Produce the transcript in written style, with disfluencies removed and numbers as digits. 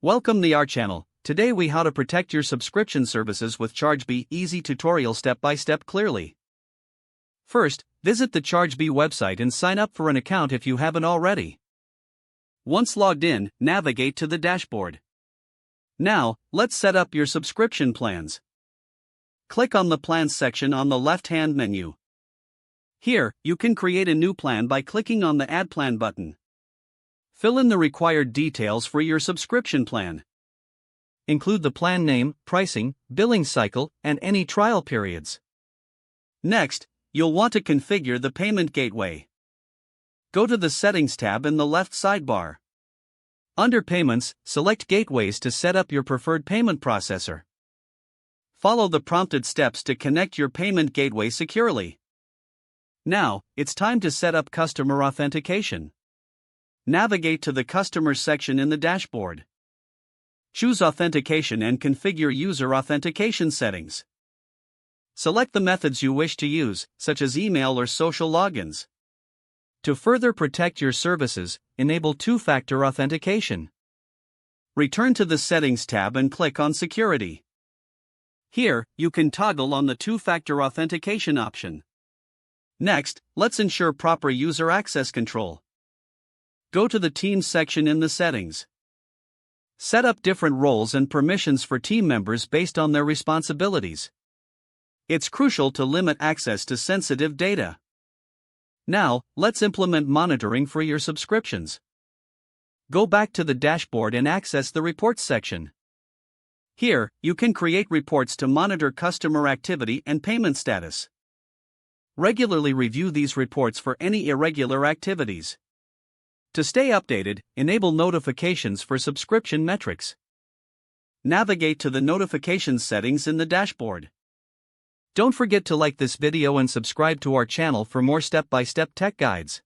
Welcome to our channel. Today we how to protect your subscription services with Chargebee. Easy tutorial step by step clearly. First, visit the Chargebee website and sign up for an account if you haven't already. Once logged in, navigate to the dashboard. Now, let's set up your subscription plans. Click on the Plans section on the left-hand menu. Here, you can create a new plan by clicking on the Add Plan button. Fill in the required details for your subscription plan. Include the plan name, pricing, billing cycle, and any trial periods. Next, you'll want to configure the payment gateway. Go to the Settings tab in the left sidebar. Under Payments, select Gateways to set up your preferred payment processor. Follow the prompted steps to connect your payment gateway securely. Now, it's time to set up customer authentication. Navigate to the Customer section in the dashboard. Choose Authentication and configure user authentication settings. Select the methods you wish to use, such as email or social logins. To further protect your services, enable two-factor authentication. Return to the Settings tab and click on Security. Here, you can toggle on the two-factor authentication option. Next, let's ensure proper user access control. Go to the Teams section in the settings. Set up different roles and permissions for team members based on their responsibilities. It's crucial to limit access to sensitive data. Now, let's implement monitoring for your subscriptions. Go back to the dashboard and access the Reports section. Here, you can create reports to monitor customer activity and payment status. Regularly review these reports for any irregular activities. To stay updated, enable notifications for subscription metrics. Navigate to the notifications settings in the dashboard. Don't forget to like this video and subscribe to our channel for more step-by-step tech guides.